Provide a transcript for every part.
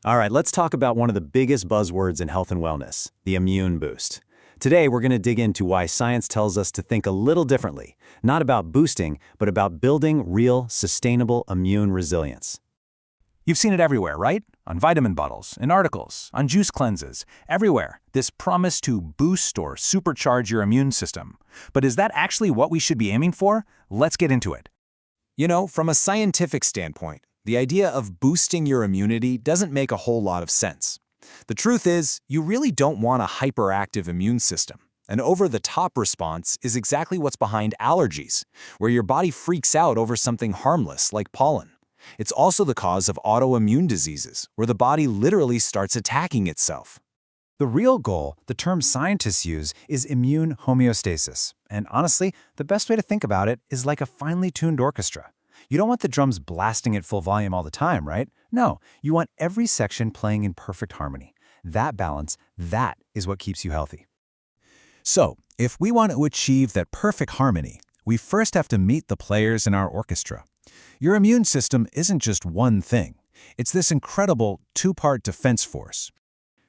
All right, let's talk about one of the biggest buzzwords in health and wellness, the immune boost. Today, we're going to dig into why science tells us to think a little differently, not about boosting, but about building real, sustainable immune resilience. You've seen it everywhere, right? On vitamin bottles, in articles, on juice cleanses, everywhere. This promise to boost or supercharge your immune system. But is that actually what we should be aiming for? Let's get into it. From a scientific standpoint, the idea of boosting your immunity doesn't make a whole lot of sense. The truth is, you really don't want a hyperactive immune system. An over-the-top response is exactly what's behind allergies, where your body freaks out over something harmless like pollen. It's also the cause of autoimmune diseases, where the body literally starts attacking itself. The real goal, the term scientists use, is immune homeostasis. And honestly, the best way to think about it is like a finely tuned orchestra. You don't want the drums blasting at full volume all the time, right? No, you want every section playing in perfect harmony. That balance, that is what keeps you healthy. So, if we want to achieve that perfect harmony, we first have to meet the players in our orchestra. Your immune system isn't just one thing. It's this incredible two-part defense force.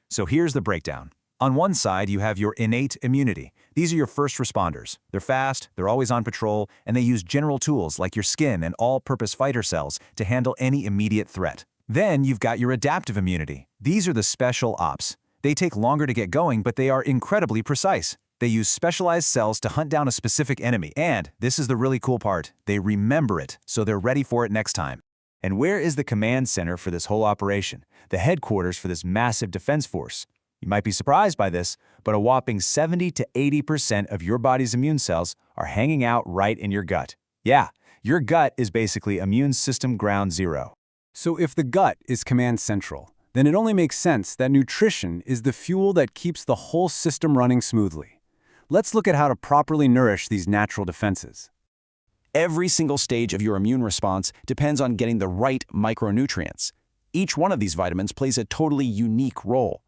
So here's the breakdown. On one side, you have your innate immunity. These are your first responders. They're fast, they're always on patrol, and they use general tools like your skin and all-purpose fighter cells to handle any immediate threat. Then you've got your adaptive immunity. These are the special ops. They take longer to get going, but they are incredibly precise. They use specialized cells to hunt down a specific enemy, and, this is the really cool part, they remember it, so they're ready for it next time. And where is the command center for this whole operation? The headquarters for this massive defense force? You might be surprised by this, but a whopping 70 to 80% of your body's immune cells are hanging out right in your gut. Yeah, your gut is basically immune system ground zero. So if the gut is command central, then it only makes sense that nutrition is the fuel that keeps the whole system running smoothly. Let's look at how to properly nourish these natural defenses. Every single stage of your immune response depends on getting the right micronutrients. Each one of these vitamins plays a totally unique role.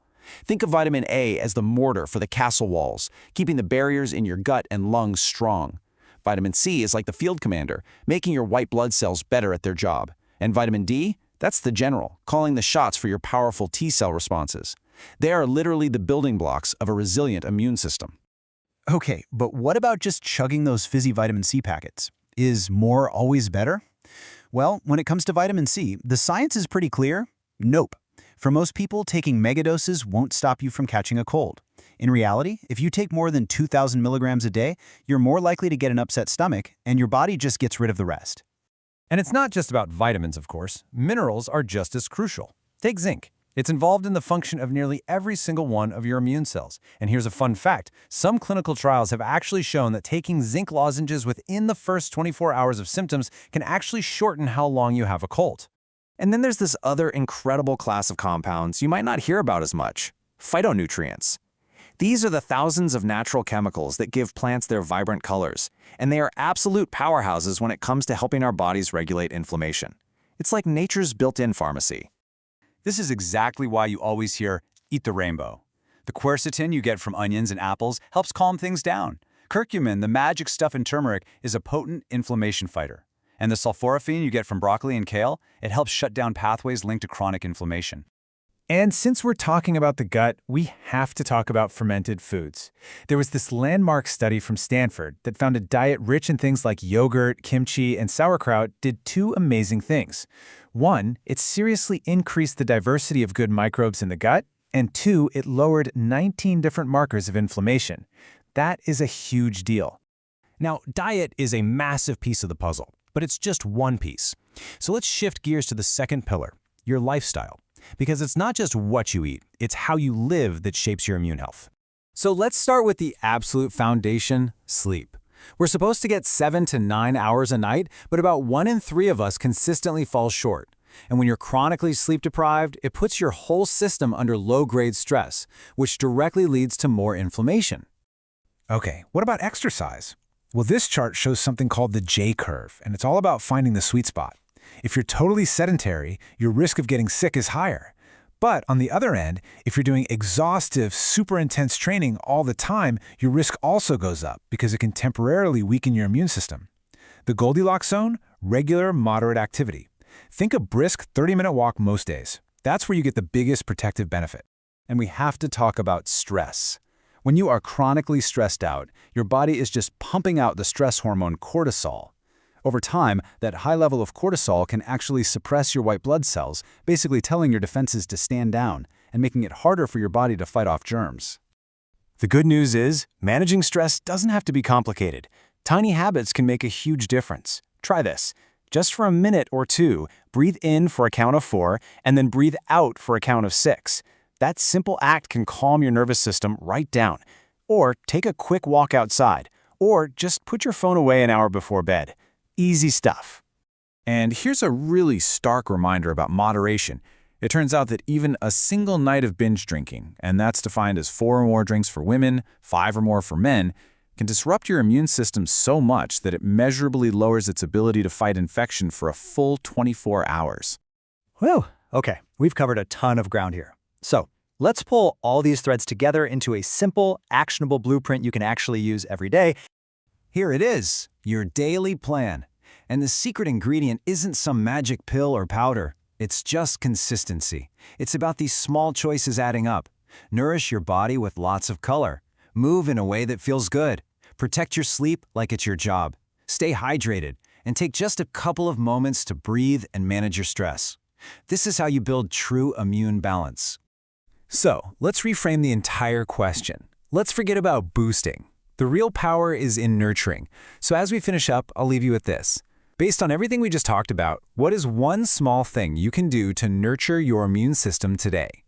Think of vitamin A as the mortar for the castle walls, keeping the barriers in your gut and lungs strong. Vitamin C is like the field commander, making your white blood cells better at their job. And vitamin D? That's the general, calling the shots for your powerful T-cell responses. They are literally the building blocks of a resilient immune system. Okay, but what about just chugging those fizzy vitamin C packets? Is more always better? Well, when it comes to vitamin C, the science is pretty clear. Nope. For most people, taking megadoses won't stop you from catching a cold. In reality, if you take more than 2,000 milligrams a day, you're more likely to get an upset stomach, and your body just gets rid of the rest. And it's not just about vitamins, of course. Minerals are just as crucial. Take zinc. It's involved in the function of nearly every single one of your immune cells. And here's a fun fact. Some clinical trials have actually shown that taking zinc lozenges within the first 24 hours of symptoms can actually shorten how long you have a cold. And then there's this other incredible class of compounds you might not hear about as much: phytonutrients. These are the thousands of natural chemicals that give plants their vibrant colors, and they are absolute powerhouses when it comes to helping our bodies regulate inflammation. It's like nature's built-in pharmacy. This is exactly why you always hear, eat the rainbow. The quercetin you get from onions and apples helps calm things down. Curcumin, the magic stuff in turmeric, is a potent inflammation fighter. And the sulforaphane you get from broccoli and kale, it helps shut down pathways linked to chronic inflammation. And since we're talking about the gut, we have to talk about fermented foods. There was this landmark study from Stanford that found a diet rich in things like yogurt, kimchi, and sauerkraut did two amazing things. One, it seriously increased the diversity of good microbes in the gut, and two, it lowered 19 different markers of inflammation. That is a huge deal. Now, diet is a massive piece of the puzzle, but it's just one piece. So let's shift gears to the second pillar, your lifestyle. Because it's not just what you eat, it's how you live that shapes your immune health. So let's start with the absolute foundation, sleep. We're supposed to get 7 to 9 hours a night, but about 1 in 3 of us consistently falls short. And when you're chronically sleep deprived, it puts your whole system under low-grade stress, which directly leads to more inflammation. Okay, what about exercise? Well, this chart shows something called the J-curve, and it's all about finding the sweet spot. If you're totally sedentary, your risk of getting sick is higher. But on the other end, if you're doing exhaustive, super intense training all the time, your risk also goes up because it can temporarily weaken your immune system. The Goldilocks zone? Regular, moderate activity. Think a brisk 30-minute walk most days. That's where you get the biggest protective benefit. And we have to talk about stress. When you are chronically stressed out, your body is just pumping out the stress hormone cortisol. Over time, that high level of cortisol can actually suppress your white blood cells, basically telling your defenses to stand down and making it harder for your body to fight off germs. The good news is, managing stress doesn't have to be complicated. Tiny habits can make a huge difference. Try this. Just for a minute or two, breathe in for a count of 4, and then breathe out for a count of 6. That simple act can calm your nervous system right down. Or take a quick walk outside. Or just put your phone away an hour before bed. Easy stuff. And here's a really stark reminder about moderation. It turns out that even a single night of binge drinking, and that's defined as 4 or more drinks for women, 5 or more for men, can disrupt your immune system so much that it measurably lowers its ability to fight infection for a full 24 hours. Whew, okay, we've covered a ton of ground here. So, let's pull all these threads together into a simple, actionable blueprint you can actually use every day. Here it is, your daily plan. And the secret ingredient isn't some magic pill or powder. It's just consistency. It's about these small choices adding up. Nourish your body with lots of color. Move in a way that feels good. Protect your sleep like it's your job. Stay hydrated. And take just a couple of moments to breathe and manage your stress. This is how you build true immune balance. So, let's reframe the entire question. Let's forget about boosting. The real power is in nurturing. So as we finish up, I'll leave you with this. Based on everything we just talked about, what is one small thing you can do to nurture your immune system today?